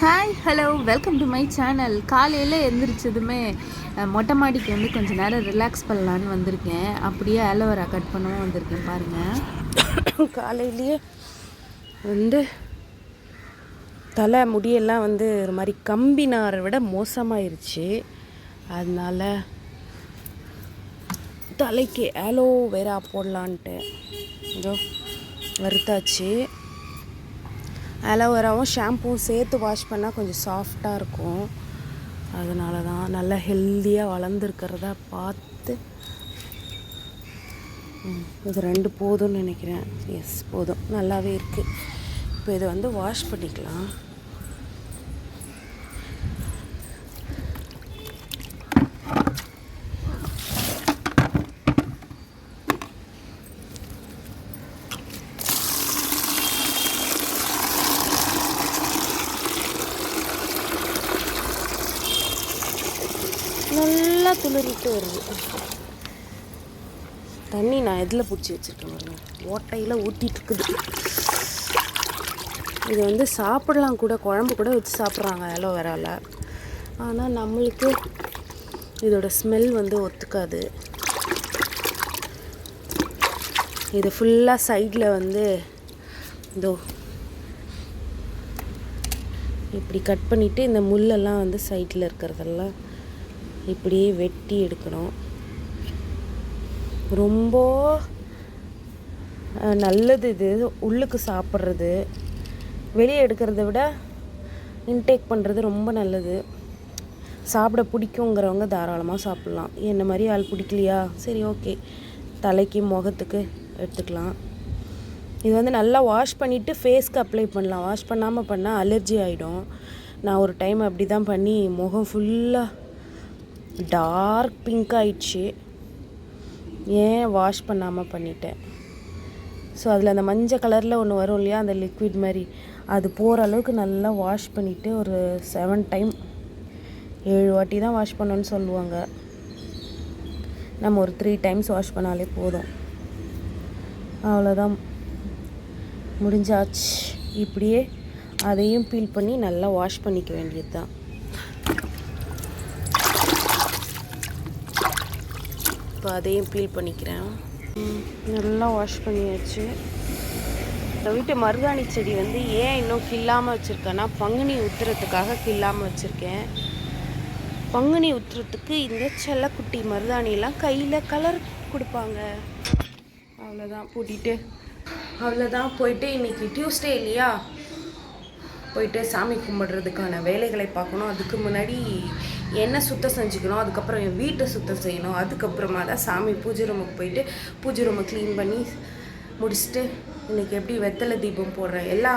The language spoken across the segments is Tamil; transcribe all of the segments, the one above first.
Hi hello welcome to my channel. காலையில் எழுந்திரிச்சதுமே மொட்டை மாடிக்கு வந்து கொஞ்சம் நேரம் ரிலாக்ஸ் பண்ணலான்னு வந்திருக்கேன். அப்படியே ஆலோவேரா கட் பண்ணவும் வந்திருக்கேன் பாருங்கள். காலையிலேயே வந்து தலை முடியெல்லாம் வந்து ஒரு மாதிரி கம்பி நாரை விட மோசமாயிருச்சு. அதனால் தலைக்கு ஆலோவேரா போடலான்ட்டு இதோ வறுத்தாச்சு. ஆலோவேராவும் ஷாம்புவும் சேர்த்து வாஷ் பண்ணால் கொஞ்சம் சாஃப்டாக இருக்கும். அதனால தான் நல்லா ஹெல்த்தியாக வளர்ந்துருக்கிறதா பார்த்து இது 2 போதும்னு நினைக்கிறேன். எஸ், போதும், நல்லாவே இருக்குது. இப்போ இதை வந்து வாஷ் பண்ணிக்கலாம். நல்லா துளிரிட்டு வருது. தண்ணி நான் எதில் பிடிச்சி வச்சுருக்கேன் பாருங்க, ஓட்டையில் ஊற்றிட்டு இருக்குது. இது வந்து சாப்பிடலாம் கூட, குழம்பு கூட வச்சு சாப்பிட்றாங்க ஆலோவேராவில். ஆனால் நம்மளுக்கு இதோட ஸ்மெல் வந்து ஒத்துக்காது. இது ஃபுல்லாக சைடில் வந்து இதோ இப்படி கட் பண்ணிவிட்டு இந்த முள்ளெல்லாம் வந்து சைடில் இருக்கிறதெல்லாம் இப்படியே வெட்டி எடுக்கணும். ரொம்ப நல்லது இது உள்ளுக்கு சாப்பிட்றது. வெளியே எடுக்கிறத விட இன்டேக் பண்ணுறது ரொம்ப நல்லது. சாப்பிட பிடிக்குங்கிறவங்க தாராளமாக சாப்பிட்லாம். என்ன மாதிரி ஆள் பிடிக்கலையா, சரி ஓகே, தலைக்கு முகத்துக்கு எடுத்துக்கலாம். இது வந்து நல்லா வாஷ் பண்ணிவிட்டு ஃபேஸ்க்கு அப்ளை பண்ணலாம். வாஷ் பண்ணாமல் பண்ணால் அலர்ஜி ஆகிடும். நான் ஒரு டைம் அப்படி தான் பண்ணி முகம் ஃபுல்லாக டார்க் பிங்க் ஆயிடுச்சு. ஏன் வாஷ் பண்ணாமல் பண்ணிட்டேன். ஸோ அதில் அந்த மஞ்சள் கலரில் ஒன்று வரும் இல்லையா, அந்த லிக்விட் மாதிரி, அது போகிற அளவுக்கு நல்லா வாஷ் பண்ணிவிட்டு ஒரு 7 டைம் 7 வாட்டி தான் வாஷ் பண்ணணுன்னு சொல்லுவாங்க. நம்ம ஒரு 3 டைம்ஸ் வாஷ் பண்ணாலே போதும். அவ்வளோதான், முடிஞ்சாச்சு. இப்படியே அதையும் பீல் பண்ணி நல்லா வாஷ் பண்ணிக்க வேண்டியது தான். இப்போ அதையும் பீல் பண்ணிக்கிறேன். நல்லா வாஷ் பண்ணியாச்சு. இந்த வீட்டு மருதாணி செடி வந்து ஏன் இன்னும் கில்லாமல் வச்சுருக்கேன்னா, பங்குனி உத்திரத்துக்காக கில்லாமல் வச்சுருக்கேன். பங்குனி உத்திரத்துக்கு இந்த செல்லக்குட்டி மருதாணியெல்லாம் கையில் கலர் கொடுப்பாங்க. அவ்வளோதான், பூட்டிட்டு அவ்வளோதான். போயிட்டு இன்றைக்கி டியூஸ்டே இல்லையா, போயிட்டு சாமி கும்பிட்றதுக்கான வேலைகளை பார்க்கணும். அதுக்கு முன்னாடி எண்ணெய் சுத்தம் செஞ்சுக்கணும். அதுக்கப்புறம் என் வீட்டை சுத்தம் செய்யணும். அதுக்கப்புறமா தான் சாமி பூஜை ரூமுக்கு போயிட்டு பூஜை ரூமை க்ளீன் பண்ணி முடிச்சுட்டு இன்றைக்கி எப்படி வெத்தலை தீபம் போடுறேன், எல்லா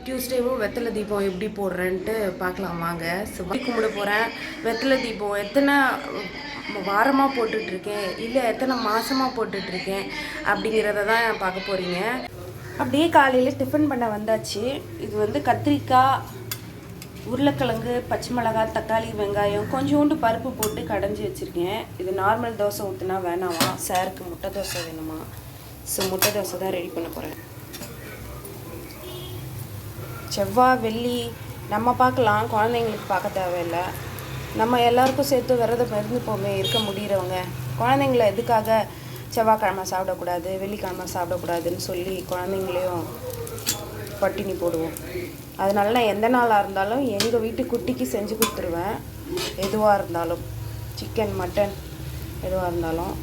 டியூஸ்டேவும் வெத்தலை தீபம் எப்படி போடுறேன்ட்டு பார்க்கலாம் வாங்க. சாமி கும்பிட போகிறேன். வெத்தலை தீபம் எத்தனை வாரமாக போட்டுட்ருக்கேன், இல்லை எத்தனை மாதமாக போட்டுட்ருக்கேன் அப்படிங்கிறத தான் பார்க்க போகிறீங்க. அப்படியே காலையில் டிஃபன் பண்ண வந்தாச்சு. இது வந்து கத்திரிக்காய், உருளைக்கிழங்கு, பச்சை மிளகாய், தக்காளி, வெங்காயம், கொஞ்சோண்டு பருப்பு போட்டு கடைஞ்சி வச்சுருக்கேன். இது நார்மல் தோசை ஊற்றுனா வேணாமா, சாருக்கு முட்டை தோசை வேணுமா. ஸோ முட்டை தோசை தான் ரெடி பண்ண போகிறேன். செவ்வாய் வெள்ளி நம்ம பார்க்கலாம், குழந்தைங்களுக்கு பார்க்க தேவையில்லை. நம்ம எல்லாருக்கும் சேர்த்து விரதம் இருந்துப்போமே, இருக்க முடிகிறவங்க. குழந்தைங்கள எதுக்காக செவ்வாய்க்கிழமை சாப்பிடக்கூடாது, வெள்ளிக்கிழமை சாப்பிடக்கூடாதுன்னு சொல்லி குழந்தைங்களையும் பட்டினி போடுவோம். அதனால நான் எந்த நாளாக இருந்தாலும் எங்கள் வீட்டு குட்டிக்கு செஞ்சு கொடுத்துருவேன். எதுவாக இருந்தாலும், சிக்கன், மட்டன் எதுவாக இருந்தாலும்.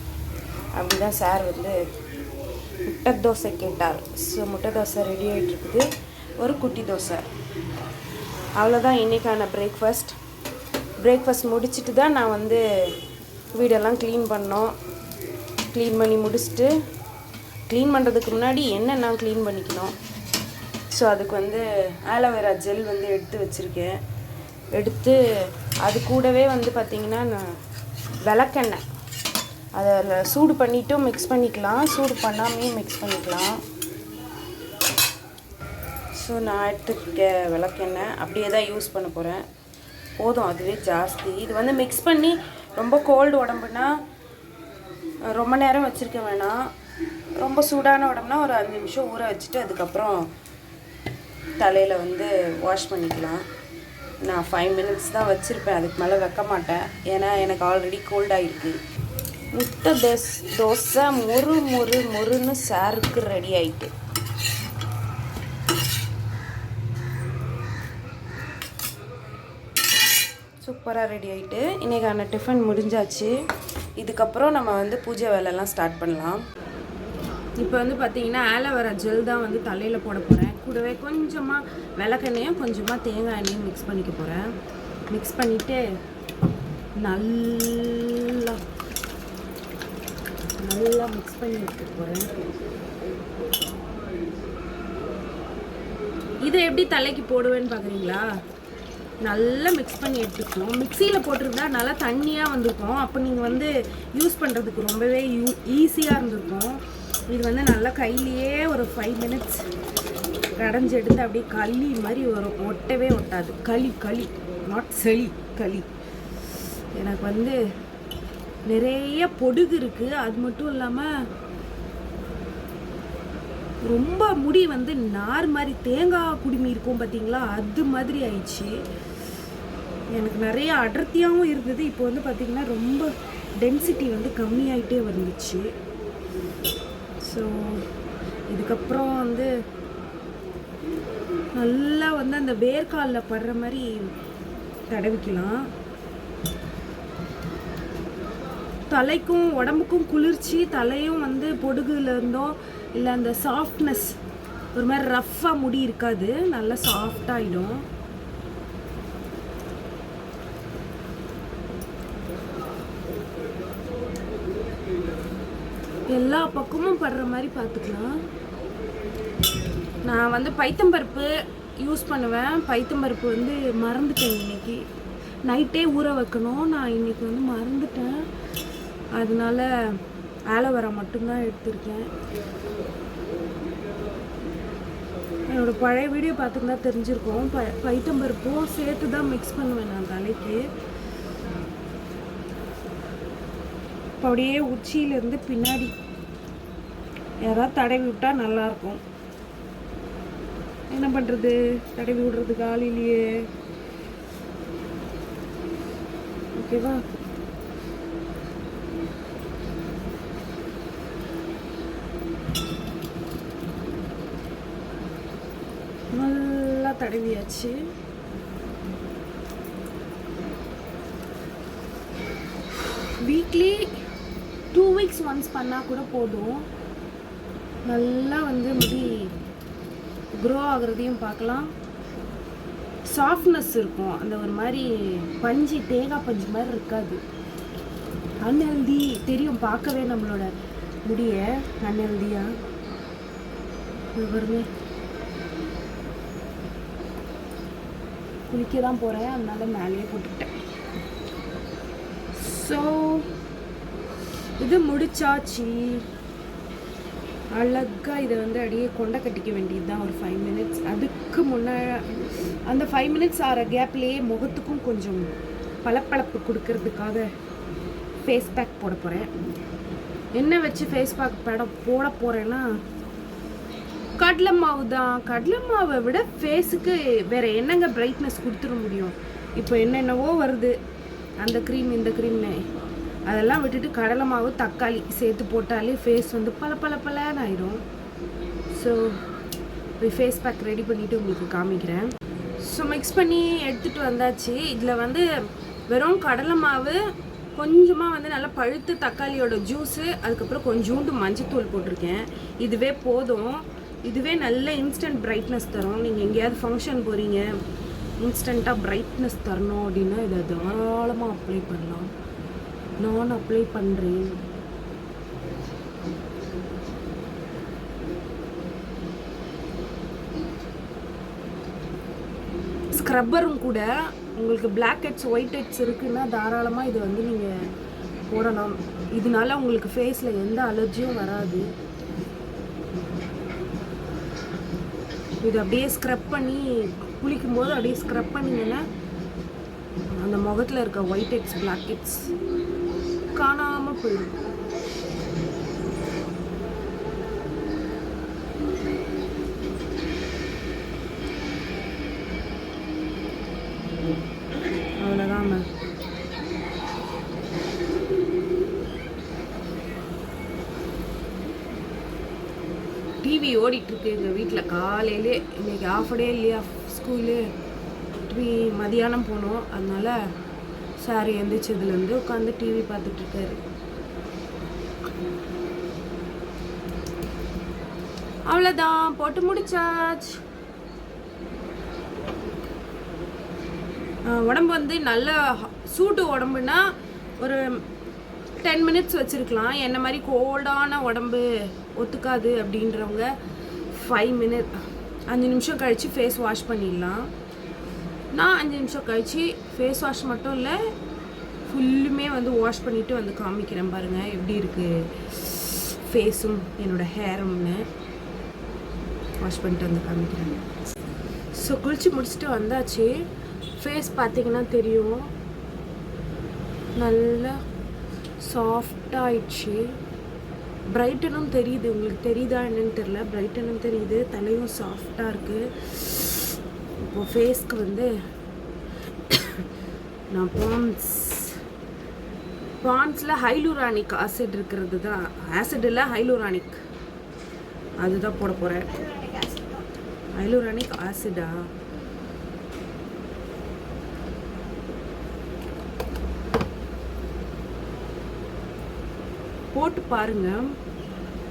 அப்படி தான் சார் வந்து முட்டை தோசை கேட்டார். ஸோ முட்டை தோசை ரெடி ஆகிட்டுருக்குது, ஒரு குட்டி தோசை. அவ்வளோதான் இன்றைக்கான பிரேக்ஃபாஸ்ட் முடிச்சுட்டு தான் நான் வந்து வீடெல்லாம் க்ளீன் பண்ணோம். க்ளீன் பண்ணி முடிச்சுட்டு, க்ளீன் பண்ணுறதுக்கு முன்னாடி நான் க்ளீன் பண்ணிக்கணும். ஸோ அதுக்கு வந்து ஆலோவேரா ஜெல் வந்து எடுத்து வச்சுருக்கேன். எடுத்து அது கூடவே வந்து பார்த்திங்கன்னா நான் விளக்கெண்ணெய் அதில் சூடு பண்ணிவிட்டும் மிக்ஸ் பண்ணிக்கலாம், சூடு பண்ணாமையும் மிக்ஸ் பண்ணிக்கலாம். ஸோ நான் எடுத்துருக்க விளக்கெண்ணெய் அப்படியே தான் யூஸ் பண்ண போகிறேன். போதும், அதுவே ஜாஸ்தி. இது வந்து மிக்ஸ் பண்ணி ரொம்ப கோல்டு உடம்புனா ரொம்ப நேரம் வச்சுருக்க வேணாம். ரொம்ப சூடான உடம்புனா ஒரு 5 நிமிஷம் ஊற வச்சுட்டு அதுக்கப்புறம் தலையில் வந்து வாஷ் பண்ணிக்கலாம். நான் 5 மினிட்ஸ் தான் வச்சுருப்பேன், அதுக்கு மேலே வைக்க மாட்டேன். ஏன்னா எனக்கு ஆல்ரெடி கோல்டாகிருக்கு. முட்டை தோசை மொறுன்னு சாருக்கு ரெடி ஆகிட்டு. சூப்பராக ரெடி ஆகிட்டு. இன்றைக்கான டிஃபன் முடிஞ்சாச்சு. இதுக்கப்புறம் நம்ம வந்து பூஜை வேலைலாம் ஸ்டார்ட் பண்ணலாம். இப்போ வந்து பார்த்திங்கன்னா ஆலோவேரா ஜெல் தான் வந்து தலையில் போட போகிறேன். கூடவே கொஞ்சமாக விளக்கெண்ணையும் கொஞ்சமாக தேங்காய் எண்ணெயும் மிக்ஸ் பண்ணிக்க போகிறேன். மிக்ஸ் பண்ணிவிட்டு நல்லா மிக்ஸ் பண்ணி எடுத்துக்க போகிறேன். இதை எப்படி தலைக்கு போடுவேன்னு பார்க்குறீங்களா? நல்லா மிக்ஸ் பண்ணி எடுத்துக்கணும். மிக்சியில் போட்டிருந்தா நல்லா தண்ணியாக வந்திருக்கும். அப்போ நீங்கள் வந்து யூஸ் பண்ணுறதுக்கு ரொம்பவே ஈஸியாக இருந்திருக்கும். இது வந்து நல்லா கையிலேயே ஒரு 5 மினிட்ஸ் கடைஞ்சி எடுத்து அப்படியே களி மாதிரி வரும். ஒட்டவே ஒட்டாது. களி நாட் செளி, களி. எனக்கு வந்து நிறைய பொடுகு இருக்குது. அது மட்டும் இல்லாமல் ரொம்ப முடி வந்து நார் மாதிரி தேங்காய் குடுமி இருக்கும் பார்த்தீங்களா, அது மாதிரி ஆயிடுச்சு. எனக்கு நிறைய அடர்த்தியாகவும் இருந்தது. இப்போ வந்து பார்த்திங்கன்னா ரொம்ப டென்சிட்டி வந்து கம்மியாயிட்டே வந்துச்சு. ஸோ இதுக்கப்புறம் வந்து நல்லா வந்து அந்த வேர்க்காலில் படுற மாதிரி தடவிக்கலாம். தலைக்கும் உடம்புக்கும் குளிர்ச்சி. தலையும் வந்து பொடுகுல இருந்தோ இல்லை அந்த சாஃப்ட்னஸ் ஒரு மாதிரி ரஃப்பாக முடி இருக்காது, நல்லா சாஃப்டாகிடும். எல்லா பக்கமும் படுற மாதிரி பார்த்துக்கலாம். நான் வந்து பைத்தம்பருப்பு யூஸ் பண்ணுவேன். பைத்தம்பருப்பு வந்து மறந்துட்டேன். இன்னைக்கு நைட்டே ஊற வைக்கணும். நான் இன்னைக்கு வந்து மறந்துட்டேன். அதனால ஆலோவேரா மட்டும்தான் எடுத்திருக்கேன். என்னோடய பழைய வீடியோ பார்த்துருந்தா தெரிஞ்சிருக்கோம். பைத்தம்பருப்பும் சேர்த்து தான் மிக்ஸ் பண்ணுவேன் நான் தலைக்கு. அப்படியே உச்சியிலேருந்து பின்னாடி யாராவது தடவி விட்டால் நல்லாயிருக்கும். என்ன பண்ணுறது, தடவி விடுறதுக்கு ஆள் இல்லையே. ஓகேவா? நல்லா தடவியாச்சு. வீக்லி 2 வீக்ஸ் ஒன்ஸ் பண்ணால் கூட போதும். நல்லா வந்து முடி க்ரோ ஆகுறதையும் பார்க்கலாம். சாஃப்ட்னஸ் இருக்கும். அந்த ஒரு மாதிரி பஞ்சு, தேங்காய் பஞ்சு மாதிரி இருக்காது. அன்ஹெல்தி தெரியும் பார்க்கவே நம்மளோட முடிய அன்ஹெல்தியாக வருமே. குளிக்க தான் போகிறேன், அதனால மேலேயே போட்டுக்கிட்டேன். ஸோ இது முடிச்சாச்சு. அழகாக இதை வந்து அப்படியே கொண்டை கட்டிக்க வேண்டியது தான் ஒரு 5 மினிட்ஸ். அதுக்கு முன்னாடி அந்த 5 மினிட்ஸ் ஆகிற கேப்லேயே முகத்துக்கும் கொஞ்சம் பளபளப்பு கொடுக்கறதுக்காக ஃபேஸ் பேக் போட போகிறேன். என்ன வச்சு ஃபேஸ் பேக் போட போகிறேன்னா, கடலை மாவு தான். கடலை மாவை விட ஃபேஸுக்கு வேறு என்னங்க பிரைட்னஸ் கொடுத்துட முடியும்? இப்போ என்னென்னவோ வருது, அந்த க்ரீம் இந்த க்ரீம்னு. அதெல்லாம் விட்டுட்டு கடலை மாவு தக்காளி சேர்த்து போட்டாலே ஃபேஸ் வந்து பலன்னு ஆயிடும். ஸோ ஃபேஸ் பேக் ரெடி பண்ணிவிட்டு உங்களுக்கு காமிக்கிறேன். ஸோ மிக்ஸ் பண்ணி எடுத்துகிட்டு வந்தாச்சு. இதில் வந்து வெறும் கடலை மாவு, கொஞ்சமாக வந்து நல்லா பழுத்து தக்காளியோட ஜூஸு, அதுக்கப்புறம் கொஞ்சோண்டு மஞ்சத்தூள் போட்டிருக்கேன். இதுவே போதும். இதுவே நல்ல இன்ஸ்டன்ட் பிரைட்னஸ் தரும். நீங்கள் எங்கேயாவது ஃபங்க்ஷன் போகிறீங்க, இன்ஸ்டண்ட்டாக பிரைட்னஸ் தரணும் அப்படின்னா இதை தாராளமாக அப்ளை பண்ணலாம். நான் அப்ளை பண்ணுறேன். ஸ்க்ரப்பரும் கூட உங்களுக்கு பிளாக் ஹெட்ஸ் ஒயிட் ஹெட்ஸ் இருக்குன்னா தாராளமாக இதை வந்து நீங்கள் போடலாம். இதனால உங்களுக்கு ஃபேஸில் எந்த அலர்ஜியும் வராது. இது அப்படியே ஸ்க்ரப் பண்ணி குளிக்கும்போது அப்படியே ஸ்க்ரப் பண்ணிங்கன்னா அந்த முகத்தில் இருக்க ஒயிட் ஹெட்ஸ் பிளாக் ஹெட்ஸ் காணாமல் போயிடும். டிவி ஓடிட்டுருக்கு எங்கள் வீட்டில் காலையிலே. இன்றைக்கி ஆஃப் டே இல்லையா ஸ்கூலு, டிவி மதியானம் போனோம். அதனால் சார் எந்திரிச்சதுலேருந்து உட்காந்து டிவி பார்த்துட்ருக்காரு. அவ்வளோதான், போட்டு முடிச்சாச்சு. உடம்பு வந்து நல்ல சூட்டு உடம்புனா ஒரு 10 மினிட்ஸ் வச்சுருக்கலாம். என்ன மாதிரி கோல்டான உடம்பு ஒத்துக்காது அப்படின்றவங்க 5 நிமிஷம் கழித்து ஃபேஸ் வாஷ் பண்ணிடலாம். நான் 5 நிமிஷம் கழித்து ஃபேஸ் வாஷ் மட்டும் இல்லை, ஃபுல்லுமே வந்து வாஷ் பண்ணிவிட்டு வந்து காமிக்கிறேன் பாருங்கள் எப்படி இருக்குது ஃபேஸும் என்னோடய ஹேரும்னு. வாஷ் பண்ணிட்டு வந்து காமிக்கிறேன். ஸோ குளித்து முடிச்சுட்டு வந்தாச்சு. ஃபேஸ் பார்த்திங்கன்னா தெரியும், நல்லா சாஃப்டாகிடுச்சு. பிரைட்டனும் தெரியுது, உங்களுக்கு தெரியுதா என்னன்னு தெரில, பிரைட்டனும் தெரியுது. தலையும் சாஃப்டாக இருக்குது. இப்போது ஃபேஸ்க்கு வந்து நான் பாண்ட்ஸில் ஹைலூரானிக் ஆசிட் இருக்கிறது தான், ஆசிட் இல்லை ஹைலூரானிக், அதுதான் போட போகிறேன். ஹைலூரானிக் ஆசிடா? போட்டு பாருங்கள்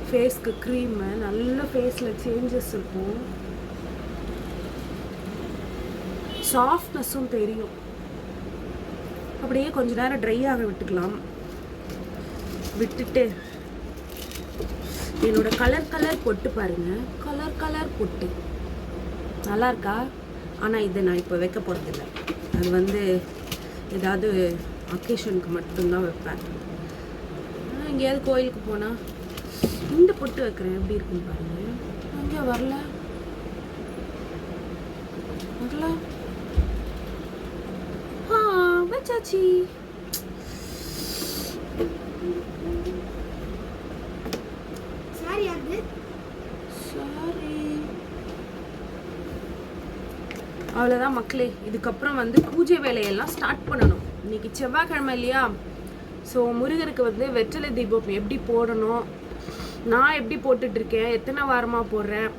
ஃபேஸ்க்கு க்ரீமு, நல்ல ஃபேஸில் சேஞ்சஸ் இருக்கும், சாஃப்ட்னஸும் தெரியும். அப்படியே கொஞ்ச நேரம் ட்ரை ஆக விட்டுக்கலாம். விட்டுட்டு என்னோட கலர் பொட்டு பாருங்கள், கலர் பொட்டு நல்லா இருக்கா? ஆனால் இதை நான் இப்போ வைக்க போகிறதில்ல, அது வந்து ஏதாவது அக்கேஷனுக்கு மட்டும்தான் வைப்பேன். எங்கேயாவது கோயிலுக்கு போனால் இந்த பொட்டு வைக்கிறேன், எப்படி இருக்குன்னு பாருங்கள். அங்கே வரல வச்சாச்சி. சாரி. அவ்வளோதான் மக்களே. இதுக்கப்புறம் வந்து பூஜை வேலையெல்லாம் ஸ்டார்ட் பண்ணணும். இன்றைக்கி செவ்வாய்க்கிழமை இல்லையா? ஸோ முருகருக்கு வந்து வெற்றிலை தீபம் எப்படி போடணும், நான் எப்படி போட்டுட்ருக்கேன், எத்தனை வாரமாக போடுறேன்,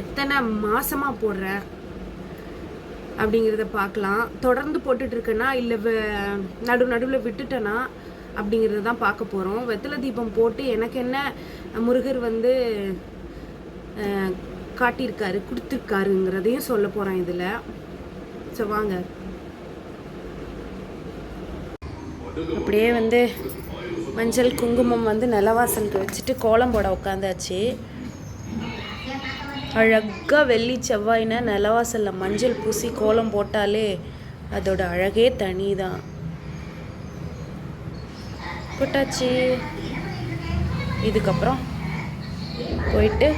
எத்தனை மாதமாக போடுறேன் அப்படிங்கிறத பார்க்கலாம். தொடர்ந்து போட்டுட்ருக்கேன்னா இல்லை நடுவில் விட்டுட்டேன்னா அப்படிங்கிறத தான் பார்க்க போகிறோம். வெற்றிலை தீபம் போட்டு எனக்கு என்ன முருகர் வந்து காட்டியிருக்காரு, கொடுத்துருக்காருங்கிறதையும் சொல்ல போகிறேன் இதில். ஸோ வாங்க. அப்படியே வந்து மஞ்சள் குங்குமம் வந்து நிலவாசலுக்கு வச்சுட்டு கோலம் போட உட்காந்தாச்சு. அழகாக வெள்ளி செவ்வாய்னா நிலவாசலில் மஞ்சள் பூசி கோலம் போட்டாலே அதோட அழகே தனி தான். போட்டாச்சு. இதுக்கப்புறம் போயிட்டு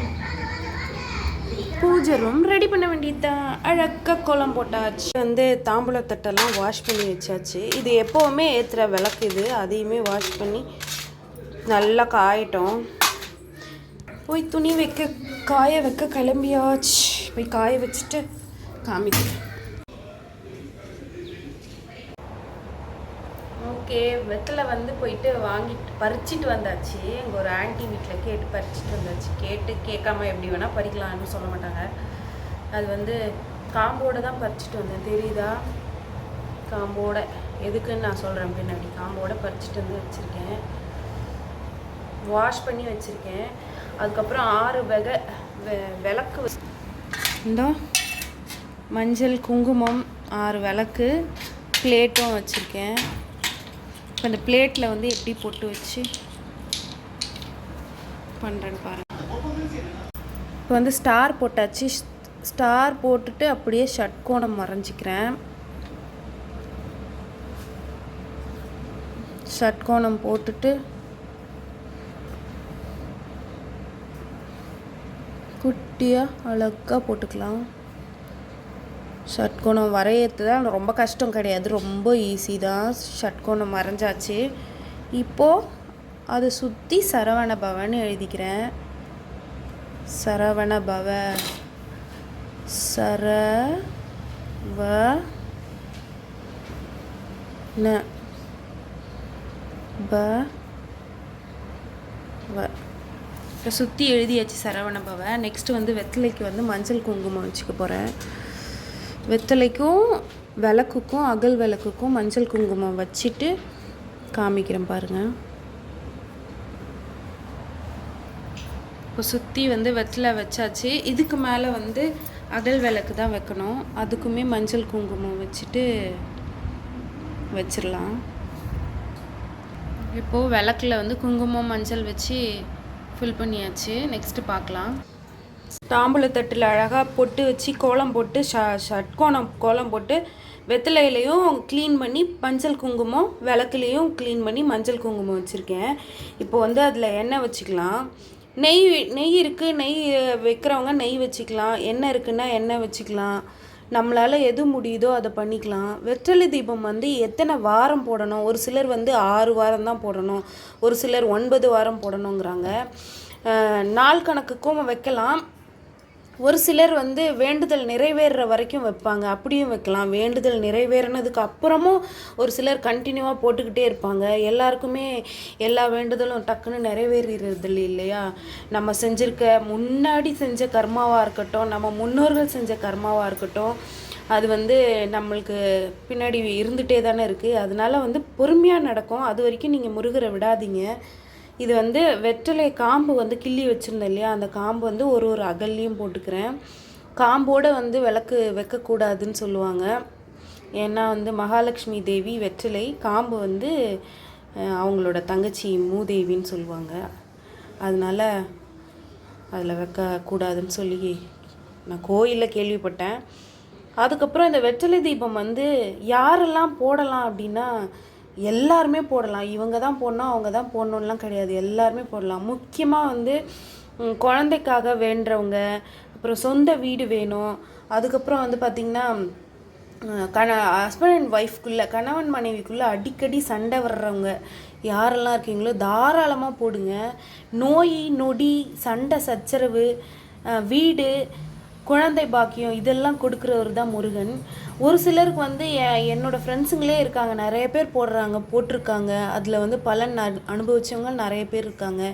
பூஜை ரூம் ரெடி பண்ண வேண்டியதுதான். அழகாக கோலம் போட்டாச்சு. வந்து தாம்பூலத்தட்டெல்லாம் வாஷ் பண்ணி வச்சாச்சு. இது எப்போவுமே ஏற்றுற விளக்கு, இது அதையுமே வாஷ் பண்ணி நல்லா காயட்டும். போய் துணி காய வைக்க கிளம்பியாச்சு. போய் காய வச்சுட்டு காமிக்கிறேன். ஓகே, வெத்தலை வந்து போயிட்டு பறிச்சிட்டு வந்தாச்சு. எங்கள் ஒரு ஆண்டி வீட்டில் கேட்டு பறிச்சிட்டு வந்தாச்சு. கேட்காம எப்படி வேணால் பறிக்கலாம்னு சொல்ல மாட்டாங்க. அது வந்து காம்போடு தான் பறிச்சிட்டு வந்தேன், தெரியுதா? காம்போட எதுக்குன்னு நான் சொல்கிறேன் பின்னாடி. காம்போட பறிச்சிட்டு வந்து வச்சுருக்கேன், வாஷ் பண்ணி வச்சுருக்கேன். அதுக்கப்புறம் 6 வகை விளக்கு, இந்த மஞ்சள் குங்குமம் 6 விளக்கு, பிளேட்டும் வச்சுருக்கேன். இப்போ இந்த பிளேட்டில் வந்து எப்படி போட்டு வச்சு பண்ணுறேன்னு பாருங்கள். இப்போ வந்து ஸ்டார் போட்டாச்சு. ஸ்டார் போட்டுட்டு அப்படியே ஷட்கோணம் வரைஞ்சிக்கிறேன். ஷட்கோணம் போட்டுட்டு குட்டியாக அழகாக போட்டுக்கலாம். ஷட்கோணம் வரையறது தான் ரொம்ப கஷ்டம் கிடையாது, ரொம்ப ஈஸி தான். ஷட்கோணம் வரைஞ்சாச்சு. இப்போது அதை சுற்றி சரவண பவன் எழுதிக்கிறேன். சரவண பவ, இப்போ சுற்றி எழுதியாச்சு சரவணபவை. நெக்ஸ்ட்டு வந்து வெத்தலைக்கு வந்து மஞ்சள் குங்குமம் வச்சுக்க போகிறேன். வெத்தலைக்கும் விளக்குக்கும் அகல் விளக்குக்கும் மஞ்சள் குங்குமம் வச்சுட்டு காமிக்கிறேன் பாருங்கள். இப்போ சுற்றி வந்து வெத்தலை வச்சாச்சு. இதுக்கு மேலே வந்து அகல் விளக்கு தான் வைக்கணும். அதுக்குமே மஞ்சள் குங்குமம் வச்சுட்டு வச்சிடலாம். இப்போது விளக்கில் வந்து குங்குமம் மஞ்சள் வச்சு ஃபில் பண்ணியாச்சு. நெக்ஸ்ட்டு பார்க்கலாம். தாம்பூலத்தட்டில் அழகாக பொட்டு வச்சு கோலம் போட்டு ஷட்கோணம் கோலம் போட்டு வெத்தலையிலையும் க்ளீன் பண்ணி மஞ்சள் குங்குமம், விளக்குலேயும் க்ளீன் பண்ணி மஞ்சள் குங்குமம் வச்சுருக்கேன். இப்போ வந்து அதில் எண்ணெய் வச்சுக்கலாம். நெய் இருக்குது, நெய் வைக்கிறவங்க நெய் வச்சுக்கலாம். எண்ணெய் இருக்குன்னா எண்ணெய் வச்சுக்கலாம். நம்மளால் எது முடியுதோ அதை பண்ணிக்கலாம். வெற்றலை தீபம் வந்து எத்தனை வாரம் போடணும்? ஒரு சிலர் வந்து 6 வாரம் தான் போடணும், ஒரு சிலர் 9 வாரம் போடணுங்கிறாங்க. நாள் கணக்குக்கும் வைக்கலாம். ஒரு சிலர் வந்து வேண்டுதல் நிறைவேறுற வரைக்கும் வைப்பாங்க, அப்படியும் வைக்கலாம். வேண்டுதல் நிறைவேறினதுக்கு அப்புறமும் ஒரு சிலர் கண்டினியூவாக போட்டுக்கிட்டே இருப்பாங்க. எல்லாருக்குமே எல்லா வேண்டுதலும் டக்குன்னு நிறைவேறது இல்லையா? நம்ம முன்னாடி செஞ்ச கர்மாவாக இருக்கட்டும், நம்ம முன்னோர்கள் செஞ்ச கர்மாவாக இருக்கட்டும், அது வந்து நம்மளுக்கு பின்னாடி இருந்துகிட்டே தானே இருக்குது. அதனால வந்து பொறுமையாக நடக்கும். அது வரைக்கும் நீங்கள் முருகரை விடாதீங்க. இது வந்து வெற்றலை காம்பு வந்து கிள்ளி வச்சுருந்தேன் இல்லையா, அந்த காம்பு வந்து ஒரு அகல்லையும் போட்டுக்கிறேன். காம்போடு வந்து விளக்கு வைக்கக்கூடாதுன்னு சொல்லுவாங்க. ஏன்னா வந்து மகாலட்சுமி தேவி வெற்றலை, காம்பு வந்து அவங்களோட தங்கச்சி மூதேவின்னு சொல்லுவாங்க. அதனால் அதில் வைக்கக்கூடாதுன்னு சொல்லி நான் கோயிலில் கேள்விப்பட்டேன். அதுக்கப்புறம் இந்த வெற்றலை தீபம் வந்து யாரெல்லாம் போடலாம் அப்படின்னா, எல்லாருமே போடலாம். இவங்க தான் போடணும், அவங்க தான் போடணும்லாம் கிடையாது, எல்லாருமே போடலாம். முக்கியமாக வந்து குழந்தைக்காக வேண்டுறவங்க, அப்புறம் சொந்த வீடு வேணும், அதுக்கப்புறம் வந்து பார்த்திங்கன்னா ஹஸ்பண்ட் அண்ட் ஒய்ஃப்குள்ளே, கணவன் மனைவிக்குள்ளே அடிக்கடி சண்டை வர்றவங்க யாரெல்லாம் இருக்கீங்களோ தாராளமாக போடுங்க. நோய் நொடி, சண்டை சச்சரவு, வீடு, குழந்தை பாக்கியம் இதெல்லாம் கொடுக்குறவர் தான் முருகன். ஒரு சிலருக்கு வந்து என்னோடய ஃப்ரெண்ட்ஸுங்களே இருக்காங்க, நிறைய பேர் போட்டிருக்காங்க. அதில் வந்து பலன் அனுபவித்தவங்க நிறைய பேர் இருக்காங்க.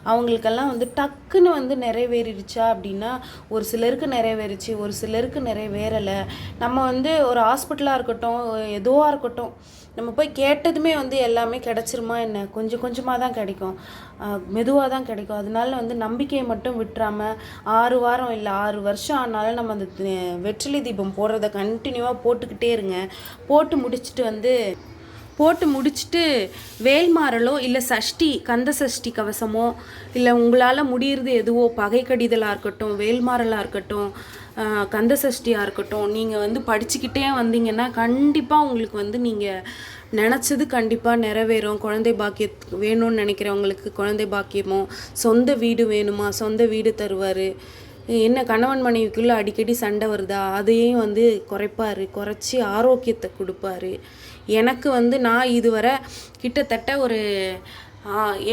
அவங்களுக்கெல்லாம் வந்து டக்குன்னு வந்து நிறைவேறிடுச்சா அப்படின்னா, ஒரு சிலருக்கு நிறைவேறிச்சு, ஒரு சிலருக்கு நிறைவேறலை. நம்ம வந்து ஒரு ஹாஸ்பிட்டலாக இருக்கட்டும், எதுவாக இருக்கட்டும், நம்ம போய் கேட்டதுமே வந்து எல்லாமே கிடச்சிருமா என்ன? கொஞ்சம் கொஞ்சமாக தான் கிடைக்கும், மெதுவாக தான் கிடைக்கும். அதனால வந்து நம்பிக்கையை மட்டும் விட்டுறாமல் 6 வாரம் இல்லை 6 வருஷம் ஆனாலும் நம்ம அந்த வெற்றிலை தீபம் போடுறத கண்டினியூவாக போட்டுக்கிட்டே இருங்க. போட்டு முடிச்சுட்டு வேல்மாறலோ இல்லை சஷ்டி, கந்த சஷ்டி கவசமோ, இல்லை உங்களால் முடிகிறது எதுவோ, பகை கடிதலாக இருக்கட்டும், வேல்மாறலாக இருக்கட்டும், கந்த சஷ்டியாக இருக்கட்டும், நீங்கள் வந்து படிச்சுக்கிட்டே வந்தீங்கன்னா கண்டிப்பாக உங்களுக்கு வந்து நீங்கள் நினச்சது கண்டிப்பாக நிறைவேறும். குழந்தை பாக்கியம் வேணும்னு நினைக்கிறவங்களுக்கு குழந்தை பாக்கியமோ, சொந்த வீடு வேணுமா சொந்த வீடு தருவார். என்ன கணவன் மனைவிக்குள்ளே அடிக்கடி சண்டை வருதா, அதையும் வந்து குறைச்சி ஆரோக்கியத்தை கொடுப்பாரு. எனக்கு வந்து நான் இதுவரை கிட்டத்தட்ட ஒரு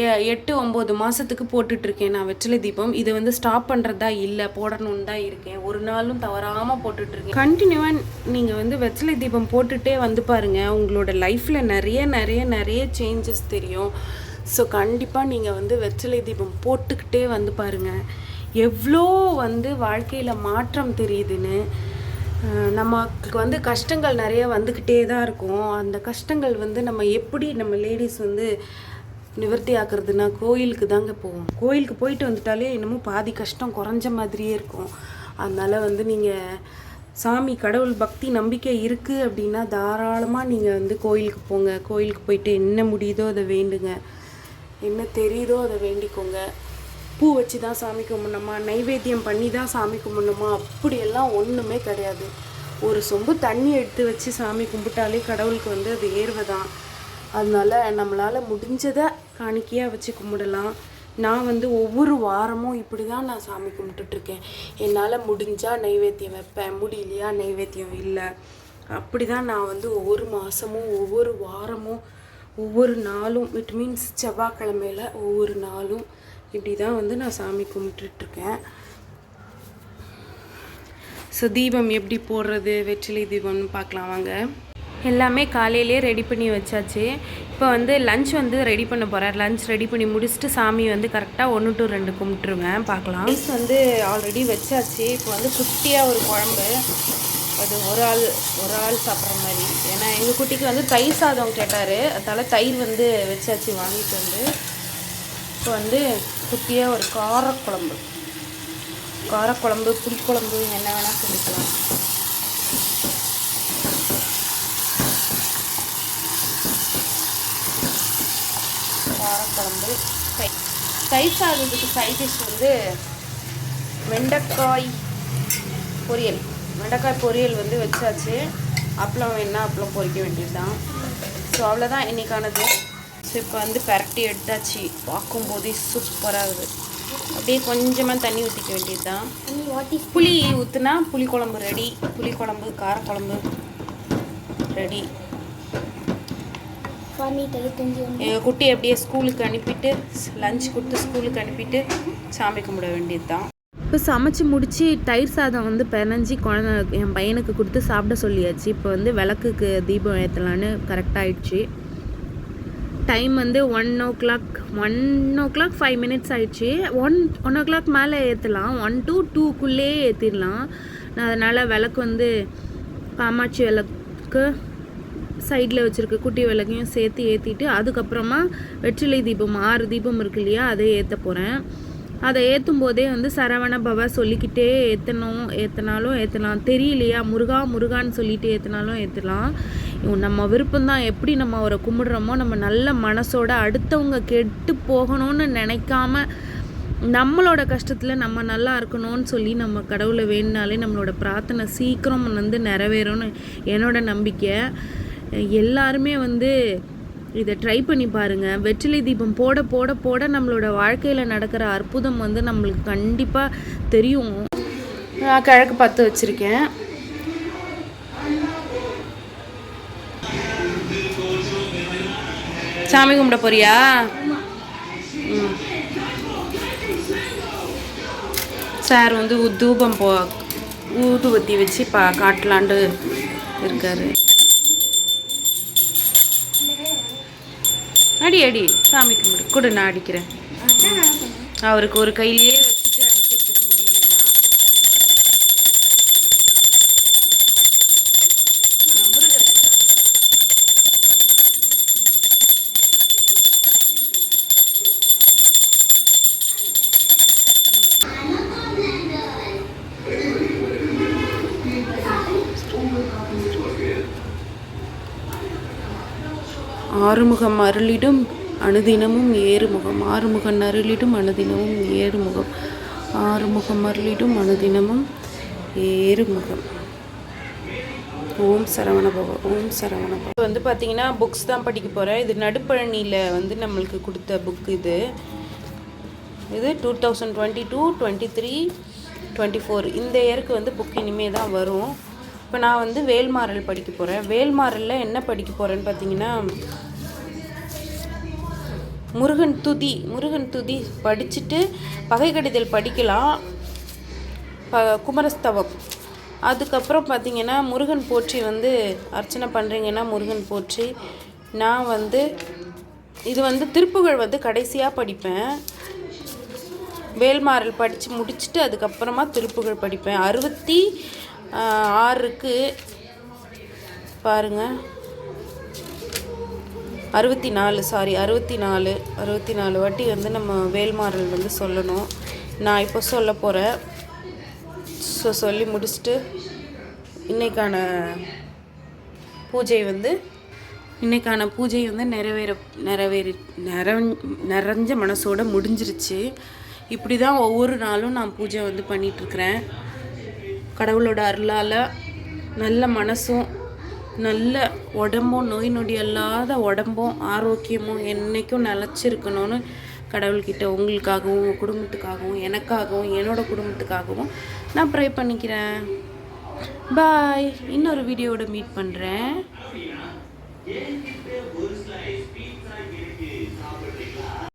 8-9 மாதத்துக்கு போட்டுட்ருக்கேன் நான் வெற்றிலை தீபம். இதை வந்து ஸ்டாப் பண்ணுறதா இல்லை, போடணுன்னு தான் இருக்கேன். ஒரு நாளும் தவறாமல் போட்டுட்ருக்கேன். கண்டினியூவாக நீங்கள் வந்து வெற்றிலை தீபம் போட்டுகிட்டே வந்து பாருங்கள், உங்களோட லைஃப்பில் நிறைய நிறைய நிறைய சேஞ்சஸ் தெரியும். ஸோ கண்டிப்பாக நீங்கள் வந்து வெற்றிலை தீபம் போட்டுக்கிட்டே வந்து பாருங்கள், எவ்வளோ வந்து வாழ்க்கையில் மாற்றம் தெரியுதுன்னு. நமக்கு வந்து கஷ்டங்கள் நிறைய வந்துக்கிட்டே தான் இருக்கும். அந்த கஷ்டங்கள் வந்து நம்ம லேடிஸ் வந்து நிவர்த்தி ஆக்குறதுனா கோயிலுக்கு தாங்க போவோம். கோயிலுக்கு போயிட்டு வந்துட்டாலே என்னமோ பாதி கஷ்டம் குறைஞ்ச மாதிரியே இருக்கும். அதனால் வந்து நீங்கள் சாமி, கடவுள் பக்தி நம்பிக்கை இருக்குது அப்படின்னா தாராளமாக நீங்கள் வந்து கோயிலுக்கு போங்க. கோயிலுக்கு போயிட்டு என்ன முடியுதோ அதை வேண்டுங்க, என்ன தெரியுதோ அதை வேண்டிக்கோங்க. பூ வச்சு தான் சாமி கும்பிடணுமா, நைவேத்தியம் பண்ணி தான் சாமி கும்பிடணுமா, அப்படியெல்லாம் ஒன்றுமே கிடையாது. ஒரு சொம்பு தண்ணி எடுத்து வச்சு சாமி கும்பிட்டாலே கடவுளுக்கு வந்து அது ஏறுவதான். அதனால் நம்மளால் முடிஞ்சதை காணிக்கையாக வச்சு கும்பிடலாம். நான் வந்து ஒவ்வொரு வாரமும் இப்படி தான் நான் சாமி கும்பிட்டுட்ருக்கேன். என்னால் முடிஞ்சால் நைவேத்தியம் வைப்பேன், முடியலையா நைவேத்தியம் இல்லை. அப்படி தான் நான் வந்து ஒவ்வொரு மாதமும், ஒவ்வொரு வாரமும், ஒவ்வொரு நாளும், இட் மீன்ஸ் செவ்வாய்க்கிழமையில் ஒவ்வொரு நாளும் இப்படி தான் வந்து நான் சாமி கும்பிட்டுட்ருக்கேன். ஸோ தீபம் எப்படி போடுறது, வெற்றிலை தீபம்னு பார்க்கலாம் வாங்க. எல்லாமே காலையிலே ரெடி பண்ணி வச்சாச்சு. இப்போ வந்து லஞ்ச் வந்து ரெடி பண்ண போகிறேன். லஞ்ச் ரெடி பண்ணி முடிச்சுட்டு சாமி வந்து கரெக்டாக 1 to 2 கும்பிட்டுருவேன். பார்க்கலாம். ரைஸ் வந்து ஆல்ரெடி வச்சாச்சு. இப்போ வந்து குட்டியாக ஒரு குழம்பு, அது ஒரு ஆள் சாப்பிட்ற மாதிரி. ஏன்னா எங்கள் குட்டிக்கு வந்து தயிர் சாதம் கேட்டார், அதனால் தயிர் வந்து வச்சாச்சு வாங்கிட்டு வந்து. இப்போ வந்து குட்டியாக ஒரு காரக்குழம்பு புளிக்குழம்பு என்ன வேணால் சொல்லிக்கலாம். காரக்குழம்பு தயிர் சாதத்துக்கு சைட் டிஷ் வந்து வெண்டைக்காய் பொரியல் வந்து வச்சாச்சு. அப்பளம் வேணா அப்பளம் பொரிக்க வேண்டியது தான். ஸோ அவ்வளோதான் இன்றைக்கானது. ஸோ இப்போ வந்து பரட்டி எடுத்தாச்சு. பார்க்கும்போதே சூப்பராக இருக்குது. அப்படியே கொஞ்சமாக தண்ணி ஊற்றிக்க வேண்டியது தான். புளி ஊற்றுனா புளிக்குழம்பு ரெடி. புளிக்குழம்பு காரக்குழம்பு ரெடி. எங்கள் குட்டி அப்படியே ஸ்கூலுக்கு அனுப்பிட்டு லஞ்ச் கொடுத்து ஸ்கூலுக்கு அனுப்பிட்டு சாமி கும்பிட வேண்டியது தான். இப்போ சமைச்சு முடித்து தயிர் சாதம் வந்து பிணைஞ்சி என் பையனுக்கு கொடுத்து சாப்பிட சொல்லியாச்சு. இப்போ வந்து விளக்குக்கு தீபம் ஏற்றலான்னு கரெக்டாக ஆயிடுச்சு. டைம் வந்து 1 o'clock 5 minutes ஆயிடுச்சு. 1 o'clock மேலே ஏற்றலாம். 1 to 2 ஏற்றிடலாம். அதனால் விளக்கு வந்து காமாட்சி விளக்கு சைடில் வச்சுருக்க குட்டி விளக்கையும் சேர்த்து ஏற்றிட்டு அதுக்கப்புறமா வெற்றிலை தீபம் 6 தீபம் இருக்கு இல்லையா, அதை ஏற்ற போகிறேன். அதை ஏற்றும் போதே வந்து சரவண பவா சொல்லிக்கிட்டே ஏற்றினாலும் ஏற்றலாம். தெரியலையா முருகான்னு சொல்லிட்டு ஏற்றினாலும் ஏற்றலாம். நம்ம விருப்பம்தான். எப்படி நம்ம அவரை கும்பிடுறோமோ, நம்ம நல்ல மனசோட அடுத்தவங்க கெட்டு போகணும்னு நினைக்காம நம்மளோட கஷ்டத்தில் நம்ம நல்லா இருக்கணும்னு சொல்லி நம்ம கடவுளை வேணுனாலே நம்மளோட பிரார்த்தனை சீக்கிரம் வந்து நிறைவேறும்னு என்னோட நம்பிக்கை. எல்லாருமே வந்து இதை ட்ரை பண்ணி பாருங்கள். வெற்றிலை தீபம் போட போட போட நம்மளோட வாழ்க்கையில் நடக்கிற அற்புதம் வந்து நம்மளுக்கு கண்டிப்பாக தெரியும். நான் கிழக்கு பார்த்து வச்சுருக்கேன். சாமி கும்பிட போறியா? சார் வந்து தூபம் ஊதுவத்தி வச்சு காட்டலான்ட்டு இருக்காரு. அடி சாமி கும்பிடு கூட நான் அடிக்கிறேன். அவருக்கு ஒரு கையிலேயே வச்சுட்டு அடிக்கிறதுக்கு முடியலையா? முருகருக்கு 6முகம் அருளிடும் அனுதினமும் 7முகம். 6முகம் அருளிடும் அனுதினமும் 7முகம். 6முகம் அருளிடும் அனுதினமும் 7முகம். ஓம் சரவணபவ. ஓம் சரவணபவ. வந்து பார்த்தீங்கன்னா புக்ஸ் தான் படிக்க போகிறேன். இது நடுப்பழனியில் வந்து நம்மளுக்கு கொடுத்த புக். இது 2022, 23, 24 இந்த இயருக்கு வந்து புக் இனிமேல் தான் வரும். இப்போ நான் வந்து வேல்மாறல் படிக்க போகிறேன். வேல்மாறலில் என்ன படிக்க போகிறேன்னு பார்த்தீங்கன்னா முருகன் துதி படிச்சுட்டு பகை கடிதல் படிக்கலாம். குமரஸ்தவம். அதுக்கப்புறம் பார்த்திங்கன்னா முருகன் போற்றி வந்து அர்ச்சனை பண்ணுறீங்கன்னா முருகன் போற்றி. நான் வந்து இது வந்து திருப்புகழ் வந்து கடைசியாக படிப்பேன். வேல்மாறல் படித்து முடிச்சுட்டு அதுக்கப்புறமா திருப்புகழ் படிப்பேன். 66 பாருங்கள். 64 வாட்டி வந்து நம்ம வேல்மாறல் வந்து சொல்லணும். நான் இப்போ சொல்ல போகிறேன். சொல்லி முடிச்சுட்டு இன்றைக்கான பூஜை வந்து நிறைஞ்ச மனசோட முடிஞ்சிருச்சு. இப்படி தான் ஒவ்வொரு நாளும் நான் பூஜை வந்து பண்ணிகிட்ருக்கிறேன். கடவுளோட அருளால் நல்ல மனசும் நல்ல உடம்பும் நோய் நொடி அல்லாத உடம்பும் ஆரோக்கியமும் என்றைக்கும் நிலச்சிருக்கணும்னு கடவுள்கிட்ட உங்களுக்காகவும் உங்கள் குடும்பத்துக்காகவும் எனக்காகவும் என்னோட குடும்பத்துக்காகவும் நான் ப்ரே பண்ணிக்கிறேன். பாய். இன்னொரு வீடியோவோட மீட் பண்ணுறேன்.